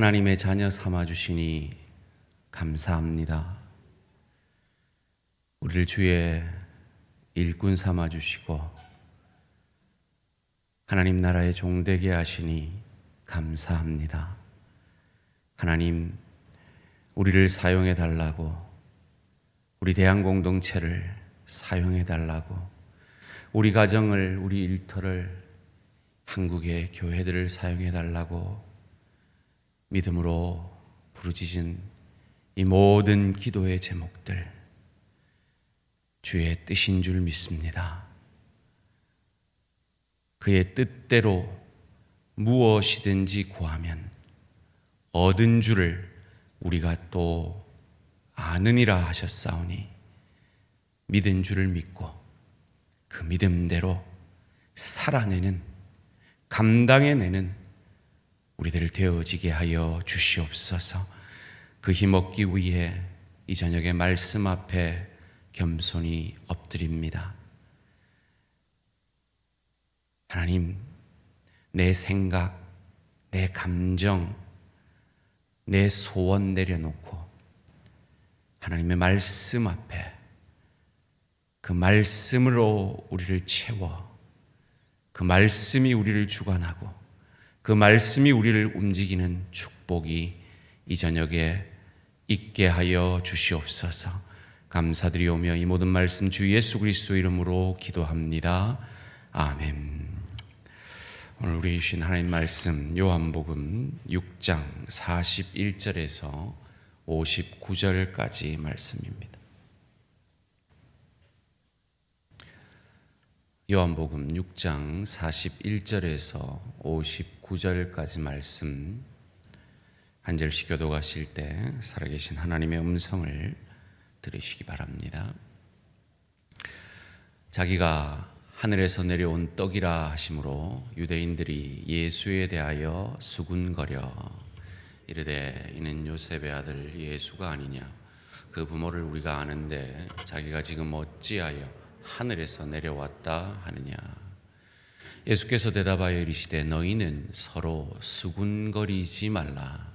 하나님의 자녀 삼아주시니 감사합니다. 우리를 주의 일꾼 삼아주시고 하나님 나라의 종되게 하시니 감사합니다. 하나님, 우리를 사용해 달라고, 우리 대한공동체를 사용해 달라고, 우리 가정을, 우리 일터를, 한국의 교회들을 사용해 달라고 믿음으로 부르짖은 이 모든 기도의 제목들, 주의 뜻인 줄 믿습니다. 그의 뜻대로 무엇이든지 구하면 얻은 줄을 우리가 또 아느니라 하셨사오니, 믿은 줄을 믿고 그 믿음대로 살아내는, 감당해내는 우리들을 되어지게 하여 주시옵소서. 그 힘 얻기 위해 이 저녁에 말씀 앞에 겸손히 엎드립니다. 하나님, 내 생각, 내 감정, 내 소원 내려놓고 하나님의 말씀 앞에, 그 말씀으로 우리를 채워, 그 말씀이 우리를 주관하고 그 말씀이 우리를 움직이는 축복이 이 저녁에 있게 하여 주시옵소서. 감사드리오며 이 모든 말씀 주 예수 그리스도 이름으로 기도합니다. 아멘. 오늘 우리 주신 하나님 말씀 요한복음 6장 41절에서 59절까지 말씀입니다. 요한복음 6장 41절에서 59절까지 말씀, 한 절씩 교독하실 때 살아계신 하나님의 음성을 들으시기 바랍니다. 자기가 하늘에서 내려온 떡이라 하심으로 유대인들이 예수에 대하여 수군거려 이르되 이는 요셉의 아들 예수가 아니냐. 그 부모를 우리가 아는데 자기가 지금 어찌하여 하늘에서 내려왔다 하느냐. 예수께서 대답하여 이르시되 너희는 서로 수군거리지 말라.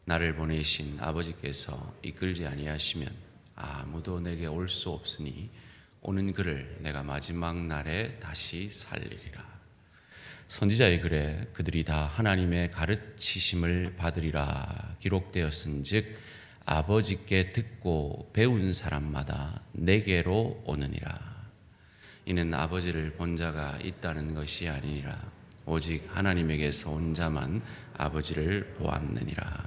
나를 보내신 아버지께서 이끌지 아니하시면 아무도 내게 올 수 없으니 오는 그를 내가 마지막 날에 다시 살리리라. 선지자의 글에 그들이 다 하나님의 가르치심을 받으리라 기록되었은즉 아버지께 듣고 배운 사람마다 내게로 오느니라. 이는 아버지를 본 자가 있다는 것이 아니니라. 오직 하나님에게서 온 자만 아버지를 보았느니라.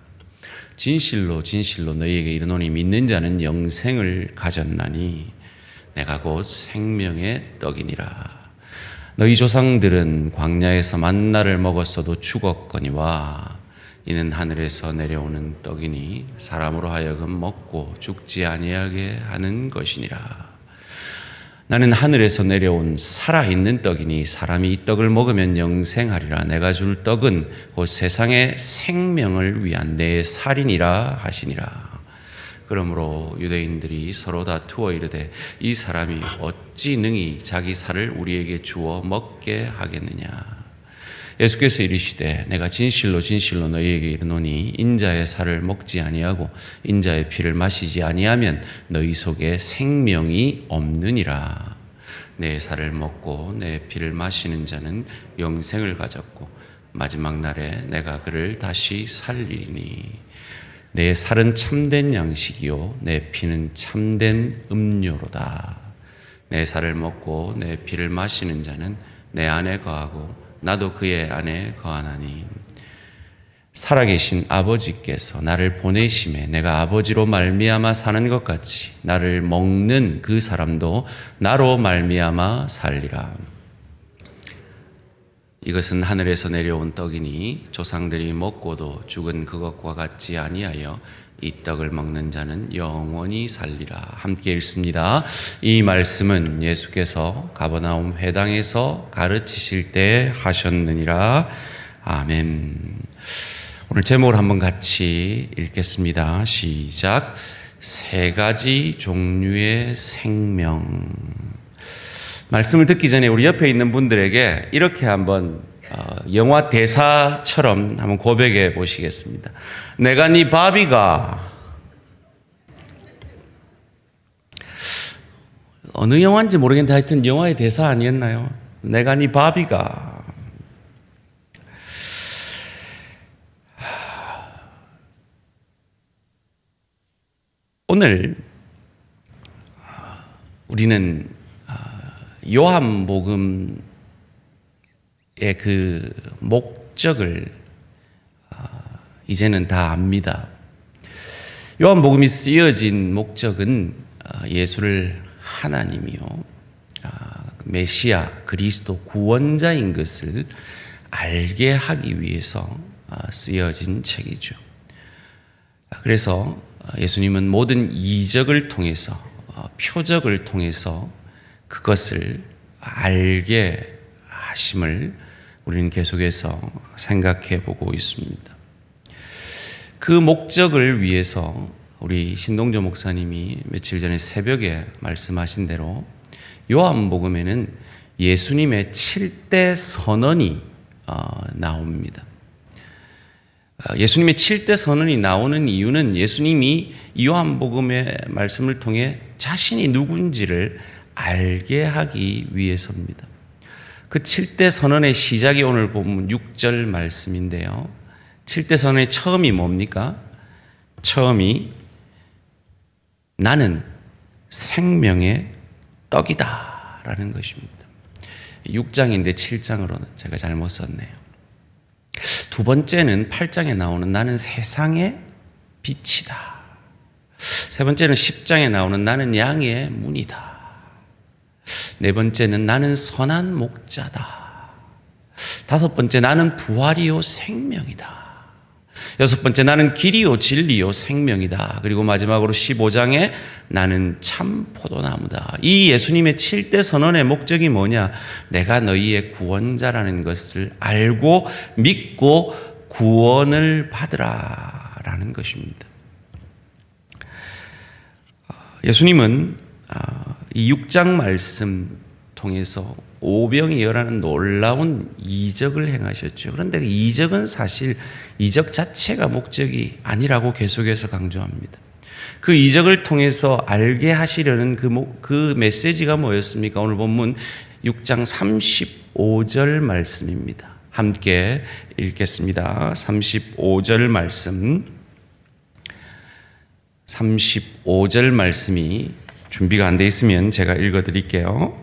진실로 진실로 너희에게 이르노니 믿는 자는 영생을 가졌나니 내가 곧 생명의 떡이니라. 너희 조상들은 광야에서 만나를 먹었어도 죽었거니와 이는 하늘에서 내려오는 떡이니 사람으로 하여금 먹고 죽지 아니하게 하는 것이니라. 나는 하늘에서 내려온 살아있는 떡이니 사람이 이 떡을 먹으면 영생하리라. 내가 줄 떡은 곧 세상의 생명을 위한 내 살이니라 하시니라. 그러므로 유대인들이 서로 다투어 이르되 이 사람이 어찌 능히 자기 살을 우리에게 주어 먹게 하겠느냐. 예수께서 이르시되 내가 진실로 진실로 너희에게 이르노니 인자의 살을 먹지 아니하고 인자의 피를 마시지 아니하면 너희 속에 생명이 없느니라. 내 살을 먹고 내 피를 마시는 자는 영생을 가졌고 마지막 날에 내가 그를 다시 살리리니 내 살은 참된 양식이요 내 피는 참된 음료로다. 내 살을 먹고 내 피를 마시는 자는 내 안에 거하고 나도 그의 안에 거하나니 살아계신 아버지께서 나를 보내심에 내가 아버지로 말미암아 사는 것 같이 나를 먹는 그 사람도 나로 말미암아 살리라. 이것은 하늘에서 내려온 떡이니 조상들이 먹고도 죽은 그것과 같지 아니하여 이 떡을 먹는 자는 영원히 살리라. 함께 읽습니다. 이 말씀은 예수께서 가버나움 회당에서 가르치실 때 하셨느니라. 아멘. 오늘 제목을 한번 같이 읽겠습니다. 시작. 세 가지 종류의 생명. 말씀을 듣기 전에 우리 옆에 있는 분들에게 이렇게 한번 영화 대사처럼 한번 고백해 보시겠습니다. 내가 네 바비가. 어느 영화인지 모르겠는데 하여튼 영화의 대사 아니었나요? 내가 네 바비가. 오늘 우리는 요한복음의 그 목적을 이제는 다 압니다. 요한복음이 쓰여진 목적은 예수를 하나님이요, 메시아, 그리스도, 구원자인 것을 알게 하기 위해서 쓰여진 책이죠. 그래서 예수님은 모든 이적을 통해서, 표적을 통해서 그것을 알게 하심을 우리는 계속해서 생각해 보고 있습니다. 그 목적을 위해서 우리 신동조 목사님이 며칠 전에 새벽에 말씀하신 대로 요한복음에는 예수님의 7대 선언이 나옵니다. 예수님의 7대 선언이 나오는 이유는 예수님이 요한복음의 말씀을 통해 자신이 누군지를 알게 하기 위해서입니다. 그 7대 선언의 시작이 오늘 본문 6절 말씀인데요. 7대 선언의 처음이 뭡니까? 처음이 나는 생명의 떡이다 라는 것입니다. 6장인데 7장으로는 제가 잘못 썼네요. 두 번째는 8장에 나오는 나는 세상의 빛이다. 세 번째는 10장에 나오는 나는 양의 문이다. 네 번째는 나는 선한 목자다. 다섯 번째 나는 부활이요 생명이다. 여섯 번째 나는 길이요 진리요 생명이다. 그리고 마지막으로 15장에 나는 참 포도나무다. 이 예수님의 7대 선언의 목적이 뭐냐? 내가 너희의 구원자라는 것을 알고 믿고 구원을 받으라 라는 것입니다. 예수님은 이 6장 말씀 통해서 오병이어라는 놀라운 이적을 행하셨죠. 그런데 그 이적은 사실 이적 자체가 목적이 아니라고 계속해서 강조합니다. 그 이적을 통해서 알게 하시려는 그 메시지가 뭐였습니까? 오늘 본문 6장 35절 말씀입니다. 함께 읽겠습니다. 35절 말씀. 35절 말씀이 준비가 안 돼 있으면 제가 읽어드릴게요.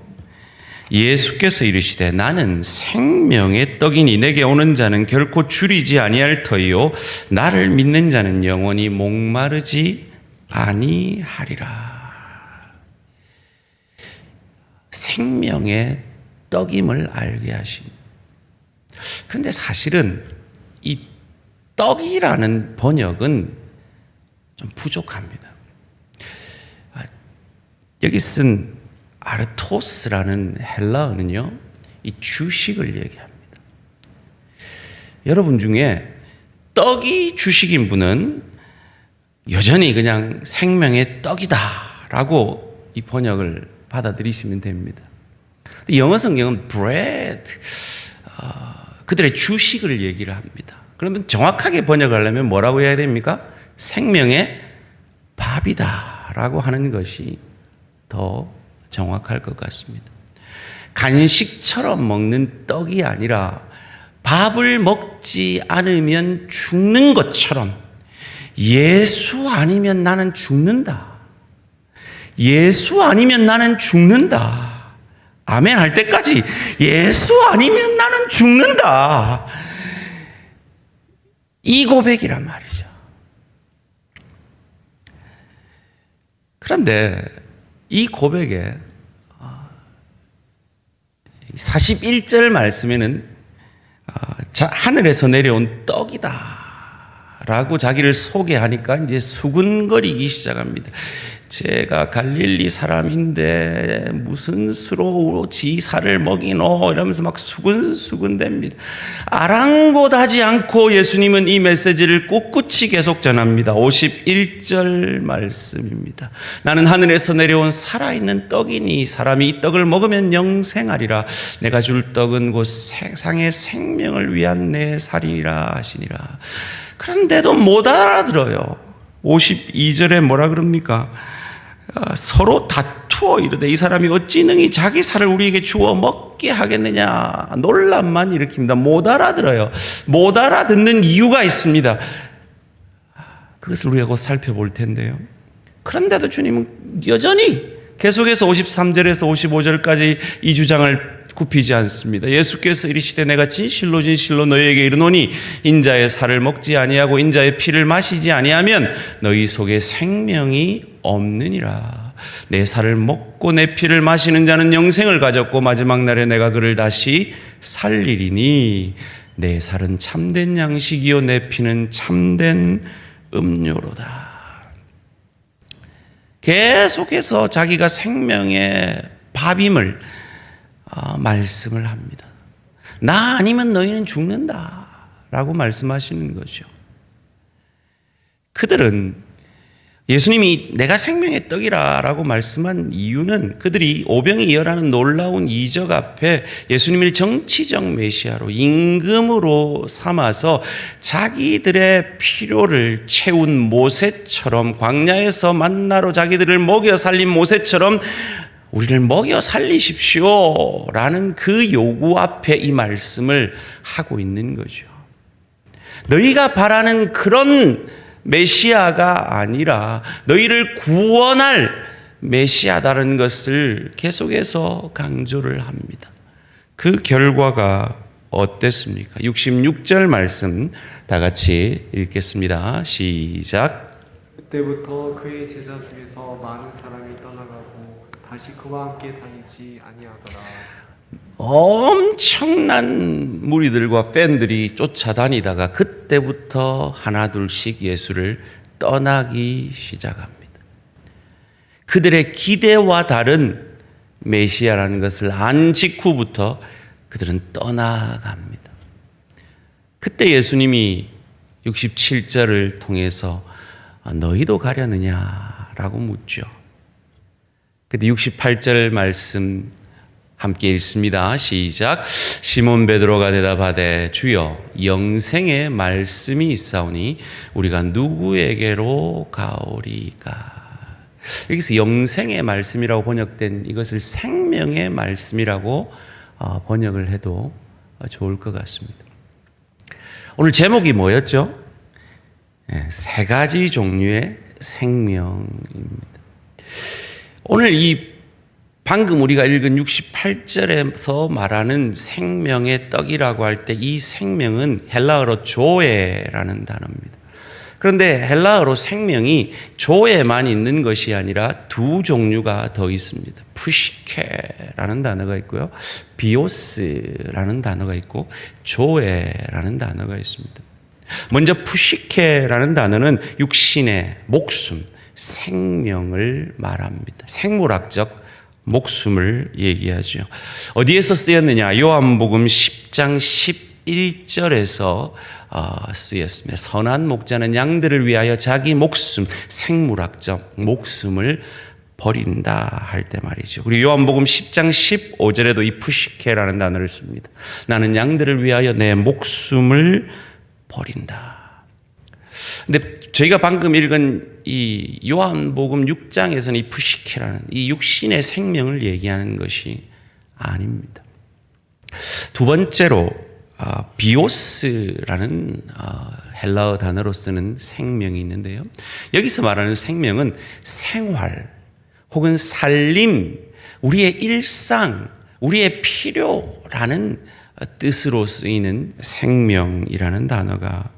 예수께서 이르시되 나는 생명의 떡이니 내게 오는 자는 결코 줄이지 아니할 터이요 나를 믿는 자는 영원히 목마르지 아니하리라. 생명의 떡임을 알게 하신. 그런데 사실은 이 떡이라는 번역은 좀 부족합니다. 여기 쓴 아르토스라는 헬라어는요, 이 주식을 얘기합니다. 여러분 중에 떡이 주식인 분은 여전히 그냥 생명의 떡이다라고 이 번역을 받아들이시면 됩니다. 영어 성경은 bread, 그들의 주식을 얘기를 합니다. 그러면 정확하게 번역하려면 뭐라고 해야 됩니까? 생명의 밥이다라고 하는 것이 더 정확할 것 같습니다. 간식처럼 먹는 떡이 아니라 밥을 먹지 않으면 죽는 것처럼 예수 아니면 나는 죽는다. 예수 아니면 나는 죽는다. 아멘 할 때까지 예수 아니면 나는 죽는다. 이 고백이란 말이죠. 그런데 이 고백에 41절 말씀에는 하늘에서 내려온 떡이다 라고 자기를 소개하니까 이제 수군거리기 시작합니다. 제가 갈릴리 사람인데 무슨 수로 지 살을 먹이노 이러면서 막 수근수근댑니다. 아랑곳하지 않고 예수님은 이 메시지를 꿋꿋이 계속 전합니다. 51절 말씀입니다. 나는 하늘에서 내려온 살아있는 떡이니 사람이 이 떡을 먹으면 영생하리라. 내가 줄 떡은 곧 세상의 생명을 위한 내 살이라 하시니라. 그런데도 못 알아들어요. 52절에 뭐라 그럽니까? 서로 다투어 이르되 이 사람이 어찌 능히 자기 살을 우리에게 주어 먹게 하겠느냐. 논란만 일으킵니다. 못 알아들어요. 못 알아듣는 이유가 있습니다. 그것을 우리가 곧 살펴볼 텐데요. 그런데도 주님은 여전히 계속해서 53절에서 55절까지 이 주장을 굽히지 않습니다. 예수께서 이르시되 내가 진실로 진실로 너희에게 이르노니 인자의 살을 먹지 아니하고 인자의 피를 마시지 아니하면 너희 속에 생명이 없느니라. 내 살을 먹고 내 피를 마시는 자는 영생을 가졌고 마지막 날에 내가 그를 다시 살리리니 내 살은 참된 양식이요 내 피는 참된 음료로다. 계속해서 자기가 생명의 밥임을 말씀을 합니다. 나 아니면 너희는 죽는다 라고 말씀하시는 거죠. 그들은 예수님이 내가 생명의 떡이라 라고 말씀한 이유는 그들이 오병이어라는 놀라운 이적 앞에 예수님을 정치적 메시아로 임금으로 삼아서 자기들의 필요를 채운 모세처럼 광야에서 만나로 자기들을 먹여 살린 모세처럼 우리를 먹여 살리십시오 라는 그 요구 앞에 이 말씀을 하고 있는 거죠. 너희가 바라는 그런 메시아가 아니라 너희를 구원할 메시아다라는 것을 계속해서 강조를 합니다. 그 결과가 어땠습니까? 66절 말씀 다 같이 읽겠습니다. 시작. 그때부터 그의 제자 중에서 많은 사람이 떠나가고 다시 그와 함께 다니지 아니하더라. 엄청난 무리들과 팬들이 쫓아다니다가 그때부터 하나둘씩 예수를 떠나기 시작합니다. 그들의 기대와 다른 메시아라는 것을 안 직후부터 그들은 떠나갑니다. 그때 예수님이 67절을 통해서 너희도 가려느냐라고 묻죠. 근데 68절 말씀 함께 읽습니다. 시작. 시몬 베드로가 대답하되 주여 영생의 말씀이 있사오니 우리가 누구에게로 가오리까. 여기서 영생의 말씀이라고 번역된 이것을 생명의 말씀이라고 번역을 해도 좋을 것 같습니다. 오늘 제목이 뭐였죠? 세 가지 종류의 생명입니다. 오늘 이 방금 우리가 읽은 68절에서 말하는 생명의 떡이라고 할 때 이 생명은 헬라어로 조에라는 단어입니다. 그런데 헬라어로 생명이 조에만 있는 것이 아니라 두 종류가 더 있습니다. 푸시케라는 단어가 있고요. 비오스라는 단어가 있고 조에라는 단어가 있습니다. 먼저 푸시케라는 단어는 육신의 목숨, 생명을 말합니다. 생물학적 목숨을 얘기하죠. 어디에서 쓰였느냐? 요한복음 10장 11절에서 쓰였습니다. 선한 목자는 양들을 위하여 자기 목숨, 생물학적 목숨을 버린다 할 때 말이죠. 그리고 요한복음 10장 15절에도 이 푸시케라는 단어를 씁니다. 나는 양들을 위하여 내 목숨을 버린다. 근데 저희가 방금 읽은 이 요한복음 6장에서는 이 푸시케라는 이 육신의 생명을 얘기하는 것이 아닙니다. 두 번째로 비오스라는 헬라어 단어로 쓰는 생명이 있는데요. 여기서 말하는 생명은 생활 혹은 살림, 우리의 일상, 우리의 필요라는 뜻으로 쓰이는 생명이라는 단어가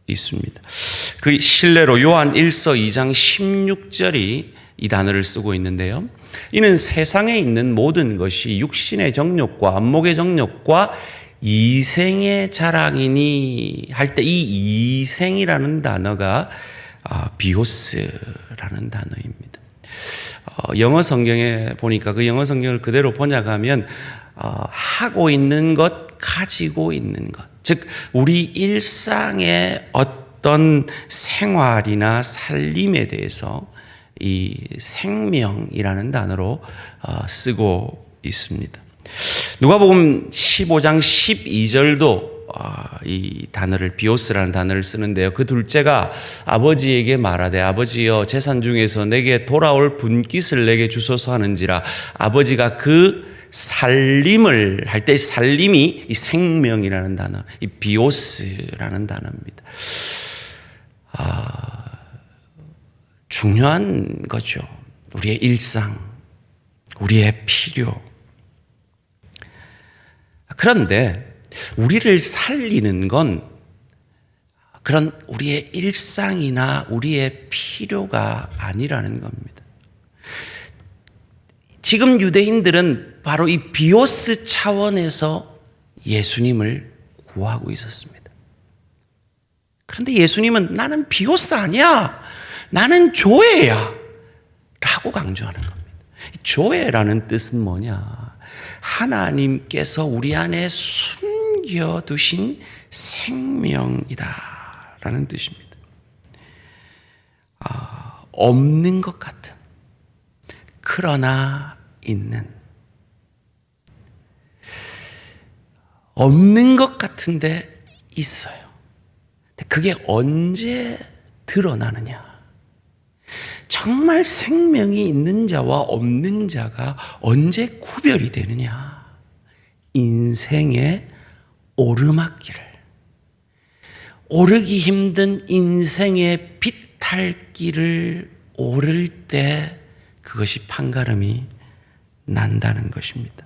있습니다. 그 실례로 요한 1서 2장 16절이 이 단어를 쓰고 있는데요. 이는 세상에 있는 모든 것이 육신의 정욕과 안목의 정욕과 이생의 자랑이니 할 때 이 이생이라는 단어가 비오스라는 단어입니다. 영어 성경에 보니까 그 영어 성경을 그대로 번역하면 하고 있는 것, 가지고 있는 것, 즉 우리 일상의 어떤 생활이나 살림에 대해서 이 생명이라는 단어로 쓰고 있습니다. 누가복음 15장 12절도 이 단어를 비오스라는 단어를 쓰는데요. 그 둘째가 아버지에게 말하되 아버지여 재산 중에서 내게 돌아올 분깃을 내게 주소서 하는지라. 아버지가 그 살림을 할 때 살림이 이 생명이라는 단어, 이 비오스라는 단어입니다. 중요한 거죠. 우리의 일상, 우리의 필요. 그런데 우리를 살리는 건 그런 우리의 일상이나 우리의 필요가 아니라는 겁니다. 지금 유대인들은 바로 이 비오스 차원에서 예수님을 구하고 있었습니다. 그런데 예수님은 나는 비오스 아니야. 나는 조회야. 라고 강조하는 겁니다. 조회라는 뜻은 뭐냐? 하나님께서 우리 안에 숨겨두신 생명이다 라는 뜻입니다. 없는 것 같은, 그러나 있는, 없는 것 같은데 있어요. 그게 언제 드러나느냐? 정말 생명이 있는 자와 없는 자가 언제 구별이 되느냐? 인생의 오르막길을, 오르기 힘든 인생의 비탈길을 오를 때 그것이 판가름이 난다는 것입니다.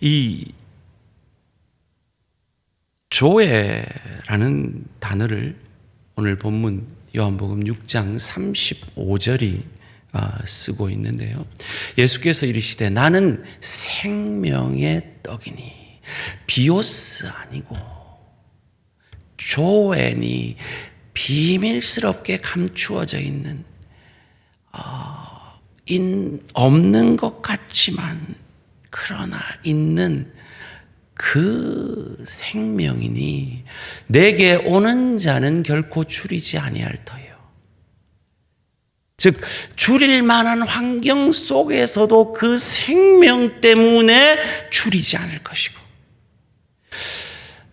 이 조회라는 단어를 오늘 본문 요한복음 6장 35절이 쓰고 있는데요. 예수께서 이르시되 나는 생명의 떡이니, 비오스 아니고 조회니, 비밀스럽게 감추어져 있는 없는 것 같지만 그러나 있는 그 생명이니 내게 오는 자는 결코 줄이지 아니할 터요. 즉 줄일 만한 환경 속에서도 그 생명 때문에 줄이지 않을 것이고,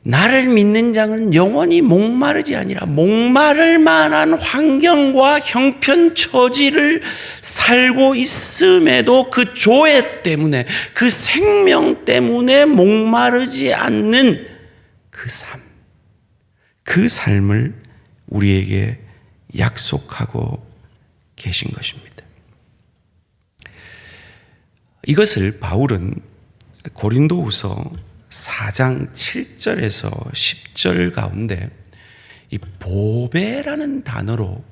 나를 믿는 자는 영원히 목마르지 아니라 목마를 만한 환경과 형편처지를 살고 있음에도 그 조회 때문에, 그 생명 때문에 목마르지 않는 그 삶, 그 삶을 우리에게 약속하고 계신 것입니다. 이것을 바울은 고린도후서 4장 7절에서 10절 가운데 이 보배라는 단어로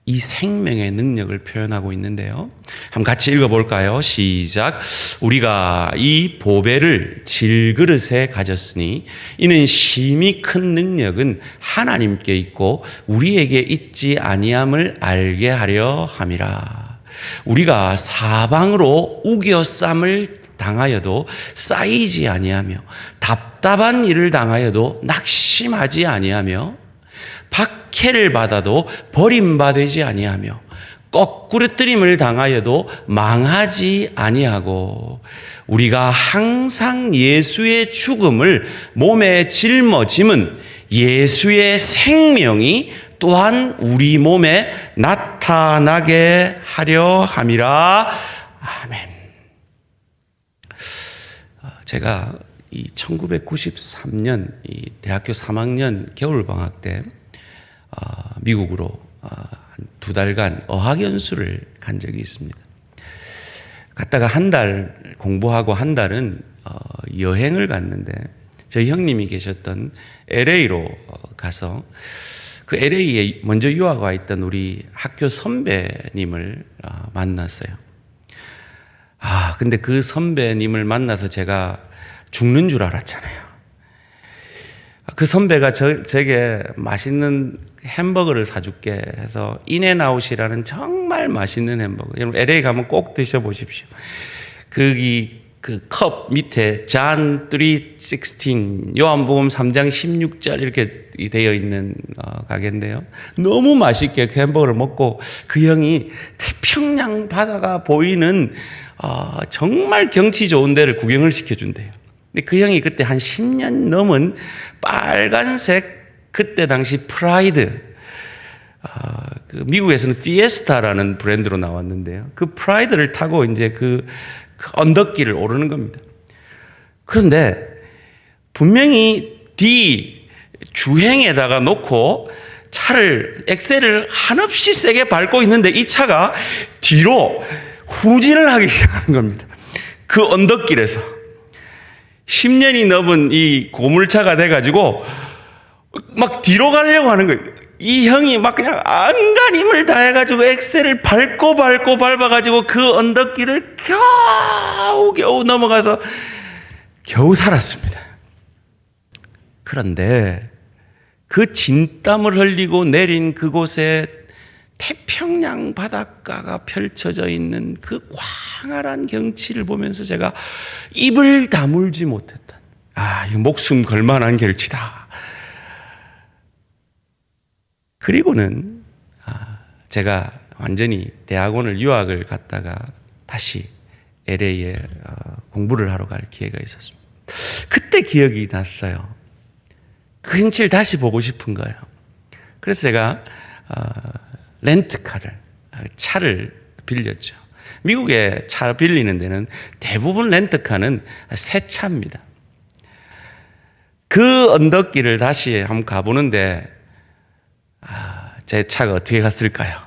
이 생명의 능력을 표현하고 있는데요. 한번 같이 읽어볼까요? 시작. 우리가 이 보배를 질그릇에 가졌으니 이는 심히 큰 능력은 하나님께 있고 우리에게 있지 아니함을 알게 하려 함이라. 우리가 사방으로 우겨쌈을 당하여도 쌓이지 아니하며 답답한 일을 당하여도 낙심하지 아니하며 박해를 받아도 버림받지 아니하며 거꾸러뜨림을 당하여도 망하지 아니하고 우리가 항상 예수의 죽음을 몸에 짊어짐은 예수의 생명이 또한 우리 몸에 나타나게 하려 함이라. 아멘. 제가 이 1993년 이 대학교 3학년 겨울방학 때 미국으로 한 2달간 어학연수를 간 적이 있습니다. 갔다가 한 달 공부하고 한 달은 여행을 갔는데 저희 형님이 계셨던 LA로 가서 그 LA에 먼저 유학 와 있던 우리 학교 선배님을 만났어요. 근데 그 선배님을 만나서 제가 죽는 줄 알았잖아요. 그 선배가 제게 맛있는 햄버거를 사줄게 해서 인앤아웃이라는 정말 맛있는 햄버거. 여러분 LA 가면 꼭 드셔보십시오. 거기 그 컵 밑에 John 3:16 요한복음 3장 16절 이렇게 되어 있는 가게인데요. 너무 맛있게 그 햄버거를 먹고 그 형이 태평양 바다가 보이는 정말 경치 좋은 데를 구경을 시켜준대요. 근데 그 형이 그때 한 10년 넘은 빨간색 그때 당시 프라이드 그 미국에서는 피에스타라는 브랜드로 나왔는데요. 그 프라이드를 타고 이제 그 언덕길을 오르는 겁니다. 그런데 분명히 뒤 주행에다가 놓고 차를 엑셀을 한없이 세게 밟고 있는데 이 차가 뒤로 후진을 하기 시작하는 겁니다. 그 언덕길에서 10년이 넘은 이 고물차가 돼가지고 막 뒤로 가려고 하는 거예요. 이 형이 막 그냥 안간힘을 다해가지고 엑셀을 밟고 밟아가지고 그 언덕길을 겨우 넘어가서 겨우 살았습니다. 그런데 그 진땀을 흘리고 내린 그곳에 태평양 바닷가가 펼쳐져 있는 그 광활한 경치를 보면서 제가 입을 다물지 못했던, 이거 목숨 걸만한 결치다. 그리고는 제가 완전히 대학원을 유학을 갔다가 다시 LA에 공부를 하러 갈 기회가 있었습니다. 그때 기억이 났어요. 그 형체를 다시 보고 싶은 거예요. 그래서 제가 렌트카를, 차를 빌렸죠. 미국에 차 빌리는 데는 대부분 렌트카는 새 차입니다. 그 언덕길을 다시 한번 가보는데 제 차가 어떻게 갔을까요?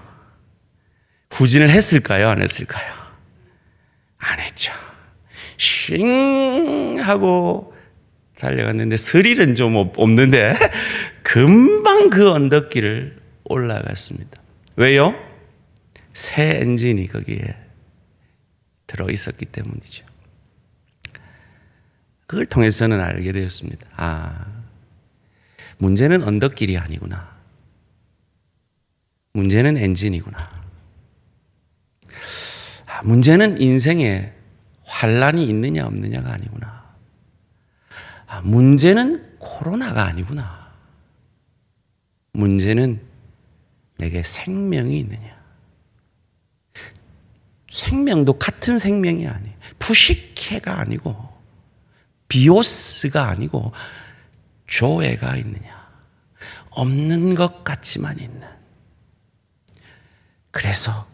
후진을 했을까요? 안 했을까요? 안 했죠. 쉥 하고 달려갔는데 스릴은 좀 없는데 금방 그 언덕길을 올라갔습니다. 왜요? 새 엔진이 거기에 들어있었기 때문이죠. 그걸 통해서는 알게 되었습니다. 문제는 언덕길이 아니구나. 문제는 엔진이구나. 문제는 인생에 환란이 있느냐 없느냐가 아니구나. 문제는 코로나가 아니구나. 문제는 내게 생명이 있느냐. 생명도 같은 생명이 아니에요. 푸시케가 아니고 비오스가 아니고 조에가 있느냐. 없는 것 같지만 있는. 그래서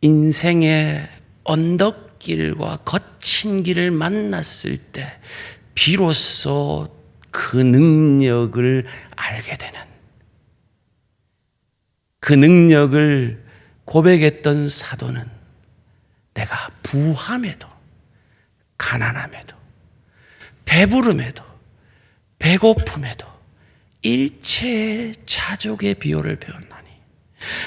인생의 언덕길과 거친 길을 만났을 때 비로소 그 능력을 알게 되는, 그 능력을 고백했던 사도는 내가 부함에도 가난함에도 배부름에도 배고픔에도 일체의 자족의 비유를 배웠나니.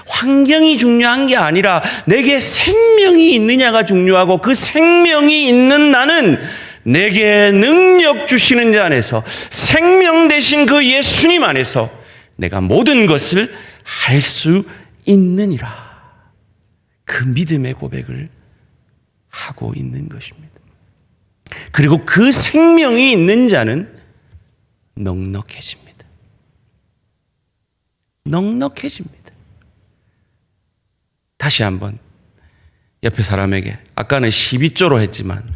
환경이 중요한 게 아니라 내게 생명이 있느냐가 중요하고, 그 생명이 있는 나는 내게 능력 주시는 자 안에서, 생명 되신 그 예수님 안에서 내가 모든 것을 할 수 있느니라. 그 믿음의 고백을 하고 있는 것입니다. 그리고 그 생명이 있는 자는 넉넉해집니다. 넉넉해집니다. 다시 한번 옆에 사람에게, 아까는 12조로 했지만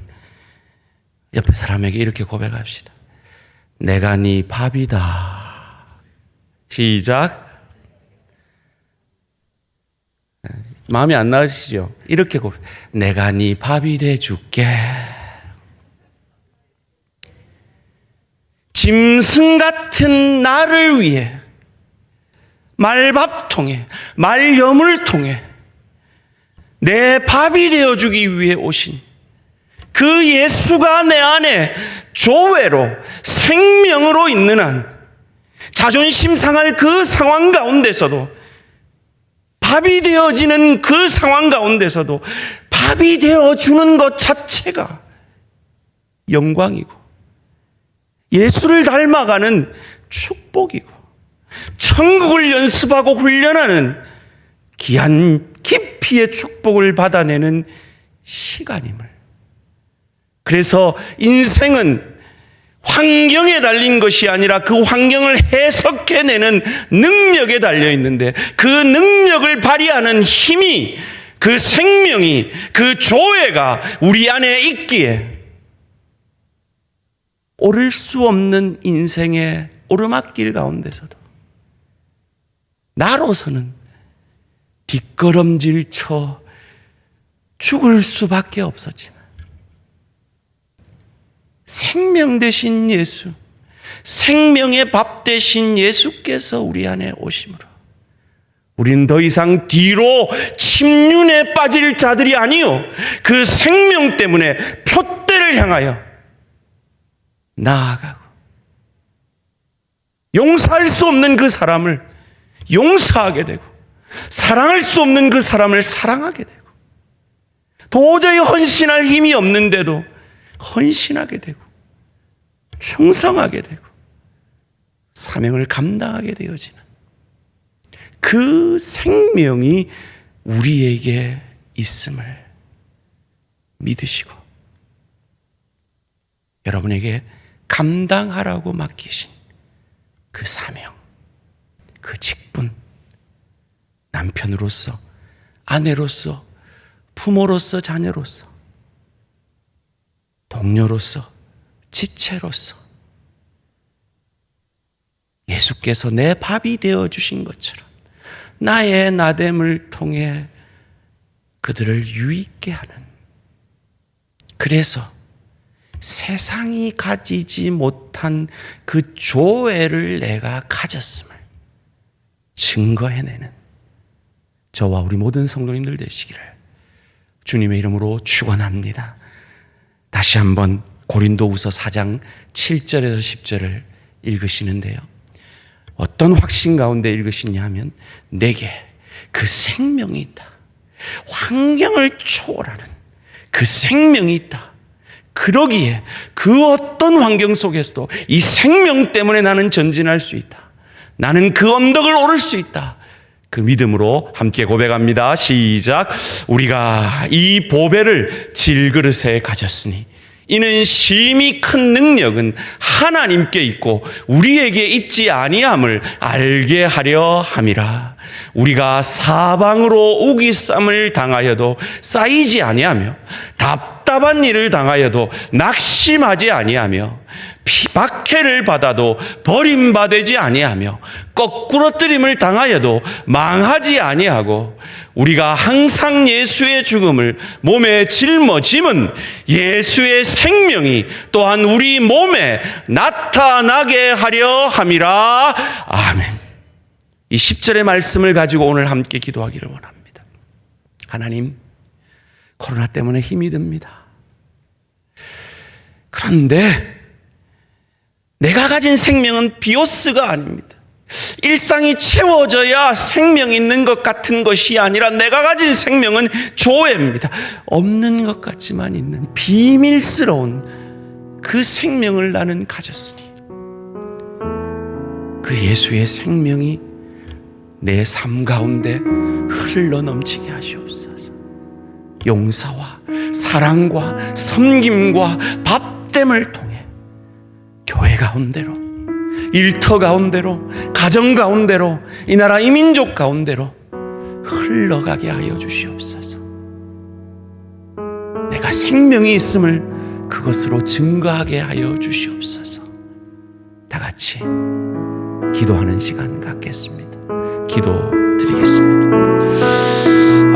옆에 사람에게 이렇게 고백합시다. 내가 네 밥이다. 시작. 마음이 안 나으시죠? 이렇게 고백. 내가 네 밥이 돼줄게. 짐승 같은 나를 위해 말밥통에, 말염을 통해 내 밥이 되어주기 위해 오신 그 예수가 내 안에 조회로, 생명으로 있는 한, 자존심 상할 그 상황 가운데서도, 밥이 되어지는 그 상황 가운데서도 밥이 되어주는 것 자체가 영광이고, 예수를 닮아가는 축복이고 천국을 연습하고 훈련하는 귀한 깊이의 축복을 받아내는 시간임을. 그래서 인생은 환경에 달린 것이 아니라 그 환경을 해석해내는 능력에 달려 있는데, 그 능력을 발휘하는 힘이, 그 생명이, 그 조회가 우리 안에 있기에 오를 수 없는 인생의 오르막길 가운데서도 나로서는 뒷걸음질 쳐 죽을 수밖에 없었지만 생명 되신 예수, 생명의 밥 되신 예수께서 우리 안에 오심으로 우리는 더 이상 뒤로 침륜에 빠질 자들이 아니요, 그 생명 때문에 표대를 향하여 나아가고 용서할 수 없는 그 사람을 용서하게 되고 사랑할 수 없는 그 사람을 사랑하게 되고 도저히 헌신할 힘이 없는데도 헌신하게 되고 충성하게 되고 사명을 감당하게 되어지는 그 생명이 우리에게 있음을 믿으시고 여러분에게 감당하라고 맡기신 그 사명, 그 직분, 남편으로서, 아내로서, 부모로서, 자녀로서, 동료로서, 지체로서 예수께서 내 밥이 되어주신 것처럼 나의 나됨을 통해 그들을 유익게 하는, 그래서 세상이 가지지 못한 그 조회를 내가 가졌음을 증거해내는 저와 우리 모든 성도님들 되시기를 주님의 이름으로 축원합니다. 다시 한번 고린도후서 4장 7절에서 10절을 읽으시는데요, 어떤 확신 가운데 읽으시냐 하면 내게 그 생명이 있다, 환경을 초월하는 그 생명이 있다, 그러기에 그 어떤 환경 속에서도 이 생명 때문에 나는 전진할 수 있다, 나는 그 언덕을 오를 수 있다, 그 믿음으로 함께 고백합니다. 시작. 우리가 이 보배를 질그릇에 가졌으니 이는 심히 큰 능력은 하나님께 있고 우리에게 있지 아니함을 알게 하려 함이라. 우리가 사방으로 우기쌈을 당하여도 쌓이지 아니하며 답답한 일을 당하여도 낙심하지 아니하며 박해를 받아도 버림받지 아니하며 거꾸러뜨림을 당하여도 망하지 아니하고 우리가 항상 예수의 죽음을 몸에 짊어짐은 예수의 생명이 또한 우리 몸에 나타나게 하려 함이라. 아멘. 이 10절의 말씀을 가지고 오늘 함께 기도하기를 원합니다. 하나님, 코로나 때문에 힘이 듭니다. 그런데 내가 가진 생명은 비오스가 아닙니다. 일상이 채워져야 생명 있는 것 같은 것이 아니라 내가 가진 생명은 조회입니다. 없는 것 같지만 있는 비밀스러운 그 생명을 나는 가졌으니 그 예수의 생명이 내 삶 가운데 흘러넘치게 하시옵소서. 용서와 사랑과 섬김과 밥됨을 통해 교회 가운데로, 일터 가운데로, 가정 가운데로, 이 나라 이 민족 가운데로 흘러가게 하여 주시옵소서. 내가 생명이 있음을 그것으로 증거하게 하여 주시옵소서. 다 같이 기도하는 시간 갖겠습니다. 기도드리겠습니다.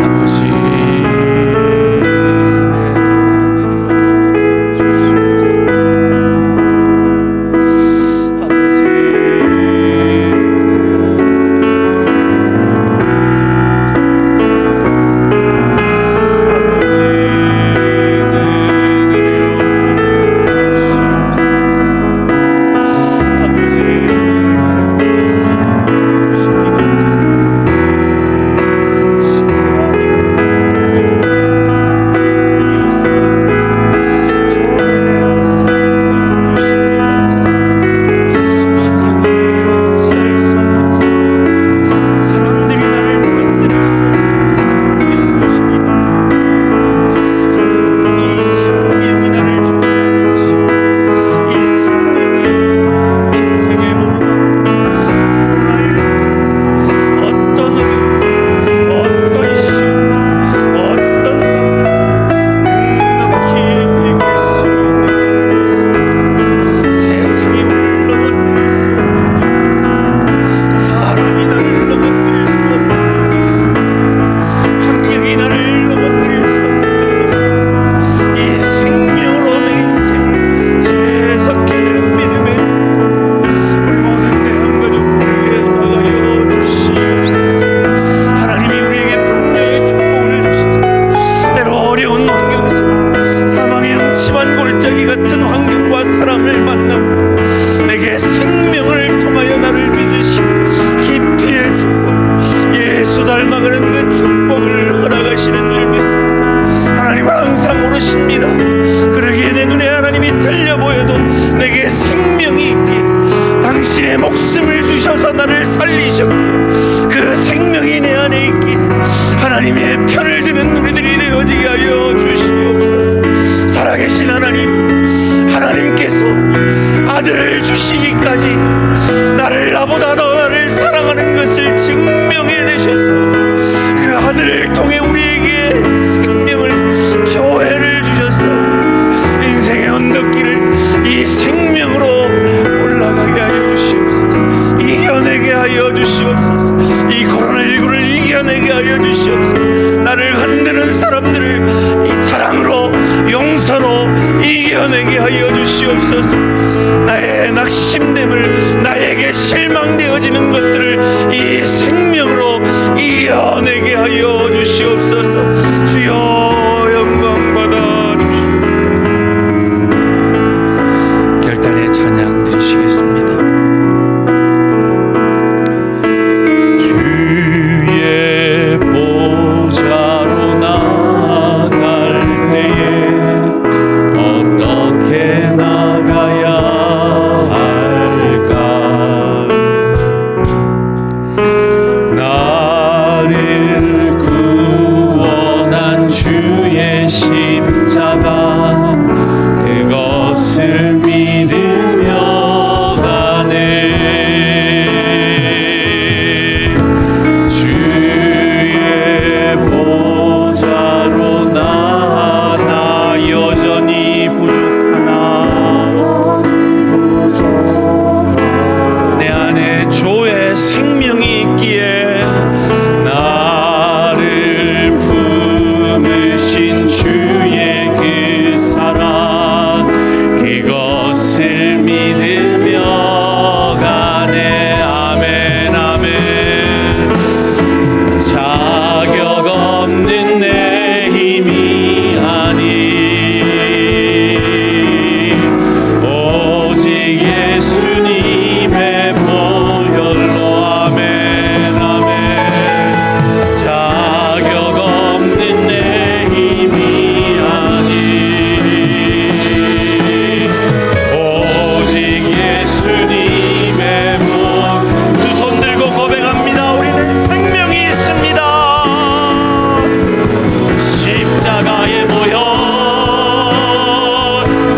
아버지, 살아가는 그 축복을 허락하시는 줄 믿습니다. 하나님 항상 오르십니다. 그러기에 내 눈에 하나님이 틀려 보여도 내게 생명이 있기에 당신의 목숨을 주셔서 나를 살리셨기에 그 생명이 내 안에 있기에 하나님의 편을 드는 우리들이 되어지게 하여 주시옵소서. 살아계신 하나님께서 아들을 주시기까지 나보다 더 나를 사랑하는 것을 증명해내셔서 그 아들을 통해 우리에게 생명을 조회를 주셨어. 인생의 언덕길을 이 생명으로 올라가게 하여 주시옵소서. 이겨내게 하여 주시옵소서. 이 코로나19를 이겨내게 하여 주시옵소서. 나를 흔드는 사람들을 이 사랑으로 용서로 이겨내게 하여 주시옵소서. 나의 낙심됨을 나에게 실망되어지는 것들을 이 생명으로 이겨내게 하여 주시옵소서. 주여 영광 받아 주시옵소서. 결단의 찬양 드리시겠습니다. 주의 보좌로 나갈 때에 어떻게 나가야 할까? 나를 구원한 주의 십자가 그것을 믿으며 가네. 주의 보좌로 나 여전히 부족하나 내 안에 주의 생명이 있기에 나를 품으신 주의 그 사랑 그것을 믿으며 가네. 아멘 아멘. 자격 없는 내 힘이 아니 오직 예수님의 보혈로. 아멘 아멘. 자격 없는 내 힘이 아니 오직 예수님의 두 손 들고 고백합니다. 우리는 생명이 있습니다. 십자가의 보혈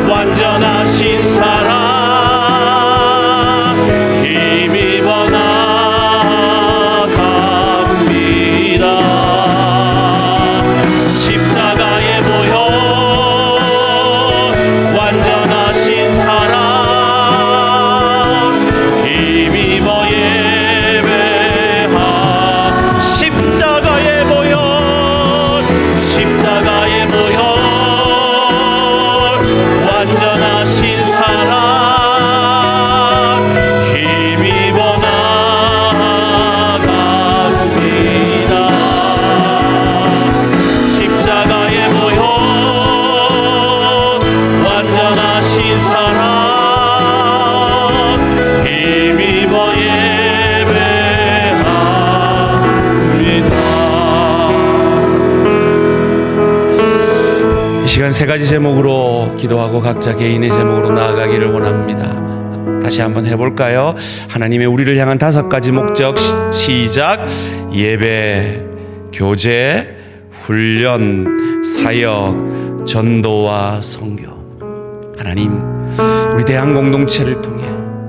완전하신 사랑 힘입어 나갑니다. 십자가의 보혈 완전하신 사랑 힘입어 예배하. 십자가의 보혈 십자가의 보혈 완전하신 사랑 힘입어 나갑니다. 십자가의 보혈 완전하신 사랑 힘입어 예배합니다. 이 시간 세 가지 제목으로 기도하고 각자 개인의 제목으로 나아가기를 원합니다. 다시 한번 해볼까요? 하나님의 우리를 향한 5가지 목적. 시작. 예배, 교제, 훈련, 사역, 전도와 선교. 하나님, 우리 대한 공동체를 통해,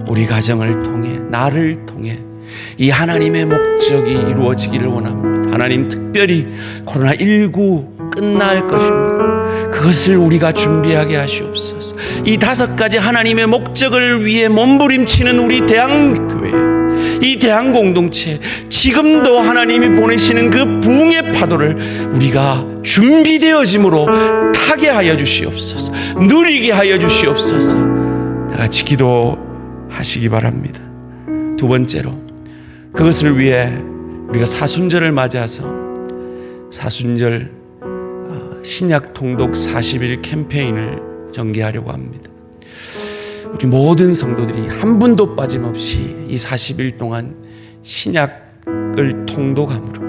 우리 가정을 통해, 나를 통해 이 하나님의 목적이 이루어지기를 원합니다. 하나님, 특별히 코로나19 끝날 것입니다. 그것을 우리가 준비하게 하시옵소서. 이 5가지 하나님의 목적을 위해 몸부림치는 우리 대한교회, 이 대한공동체, 지금도 하나님이 보내시는 그 부흥의 파도를 우리가 준비되어짐으로 타게 하여 주시옵소서. 누리게 하여 주시옵소서. 다 같이 기도하시기 바랍니다. 두 번째로, 그것을 위해 우리가 사순절을 맞이해서 사순절 신약 통독 40일 캠페인을 전개하려고 합니다. 우리 모든 성도들이 한 분도 빠짐없이 이 40일 동안 신약을 통독함으로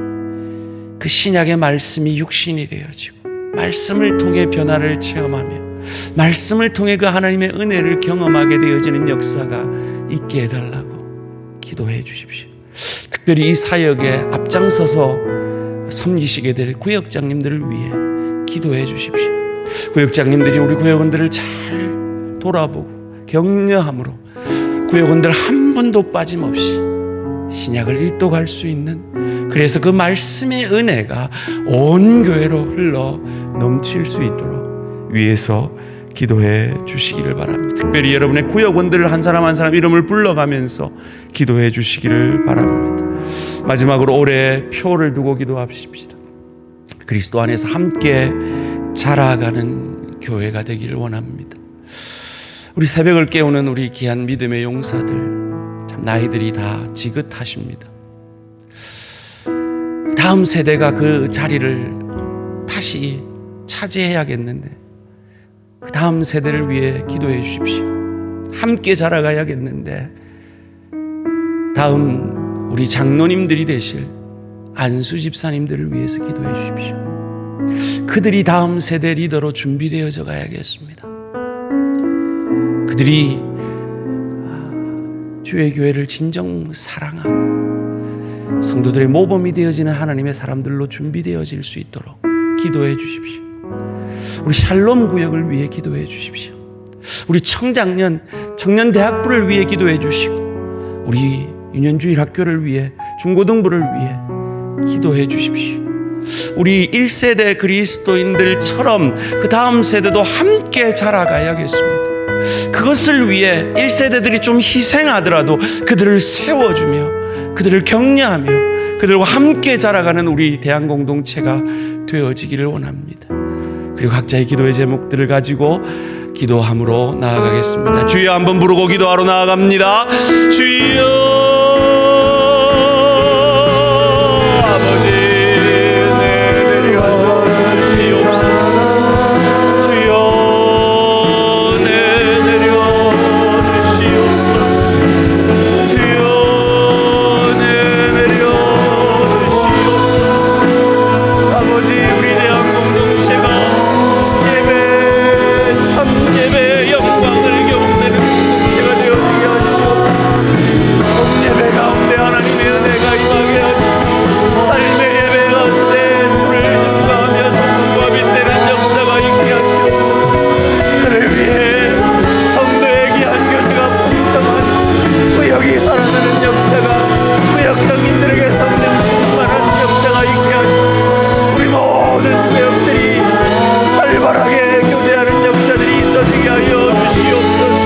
그 신약의 말씀이 육신이 되어지고 말씀을 통해 변화를 체험하며 말씀을 통해 그 하나님의 은혜를 경험하게 되어지는 역사가 있게 해달라고 기도해 주십시오. 특별히 이 사역에 앞장서서 섬기시게 될 구역장님들을 위해 기도해 주십시오. 구역장님들이 우리 구역원들을 잘 돌아보고 격려함으로 구역원들 한 분도 빠짐없이 신약을 일독할 수 있는, 그래서 그 말씀의 은혜가 온 교회로 흘러 넘칠 수 있도록 위에서 기도해 주시기를 바랍니다. 특별히 여러분의 구역원들을 한 사람 한 사람 이름을 불러가면서 기도해 주시기를 바랍니다. 마지막으로 올해 표를 두고 기도합시다. 그리스도 안에서 함께 자라가는 교회가 되기를 원합니다. 우리 새벽을 깨우는 우리 귀한 믿음의 용사들, 참 나이들이 다 지긋하십니다. 다음 세대가 그 자리를 다시 차지해야겠는데 그 다음 세대를 위해 기도해 주십시오. 함께 자라가야겠는데 다음 우리 장로님들이 되실 안수 집사님들을 위해서 기도해 주십시오. 그들이 다음 세대 리더로 준비되어져 가야겠습니다. 그들이 주의 교회를 진정 사랑하고 성도들의 모범이 되어지는 하나님의 사람들로 준비되어질 수 있도록 기도해 주십시오. 우리 샬롬 구역을 위해 기도해 주십시오. 우리 청년 대학부를 위해 기도해 주시고 우리 유년주일 학교를 위해 중고등부를 위해 기도해 주십시오. 우리 1세대 그리스도인들처럼 그 다음 세대도 함께 자라가야겠습니다. 그것을 위해 1세대들이 좀 희생하더라도 그들을 세워주며 그들을 격려하며 그들과 함께 자라가는 우리 대한공동체가 되어지기를 원합니다. 그리고 각자의 기도의 제목들을 가지고 기도함으로 나아가겠습니다. 주여 한번 부르고 기도하러 나아갑니다. 주여 아버지 내려와 주시옵소서. 주여 내려와 주시옵소서. 주여 내려와 주시옵소서. 아버지 우리 대한 공동체가 예배 참 예배의 영광을 경험되는 공동체가 되어지게 하시옵소서. 예배 가운데 하나님의 은혜가 임하게 하시고 삶의 예배 가운데 주를 증거하며 성도가 빛내는 역사가 있게 하시옵소서. 그를 위해 성도의 귀한 교제가 풍성한 구역이 살아나는 역사가 구역장님들에게 성령 충만한 역사가 있게 하시고 우리 모든 구역들이 활발하게 교제하는 역사들이 있어지게 하여 주시옵소서.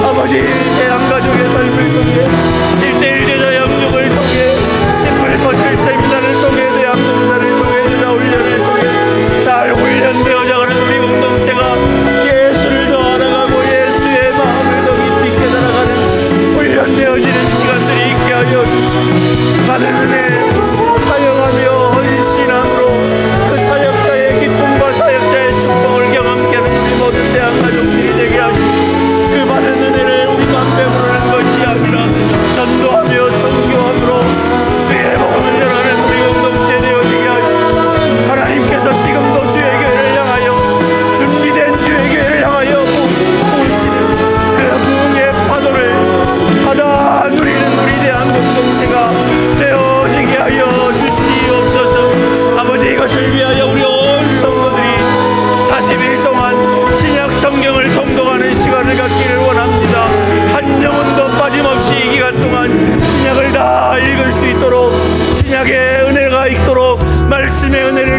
아버지 대한가족의 삶을 통해 1:1 제자 양육을 통해 인물 퍼즐 세미나를 통해 대학동사를 통해 제자 훈련을 통해 잘 훈련되어져가는 우리 공동체가 예수를 더 알아가고 예수의 마음을 더 깊이 깨달아가는 훈련되어지는 시간들이 있게 하여 주시고 받은 은혜 사역하며 헌신함으로 그 사역자의 기쁨과 사역자의 축복을 경험케 하는 우리 모든 대한가족들이 되게 하시고 그 받은 은혜를 우리만 배부르는 것이 아니라 전도하며 선교함으로 주의 복음을 전하는 우리 공동체 되어지게 하시고 하나님께서 지금도 주의 교회를 향하여 준비된 주의 교회를 향하여 부으시는 그 부흥의 파도를 받아 누리는 우리 대한 공동체가 되어지게 하여 주시옵소서. 아버지 이것을 위하여 우리 온 성도들이 40일 동안 신약 성경을 통독하는 시간을 갖기를 원합니다. 한 영혼도 빠짐없이 이 기간 동안 신약을 다 읽을 수 있도록 신약의 은혜가 있도록 말씀의 은혜를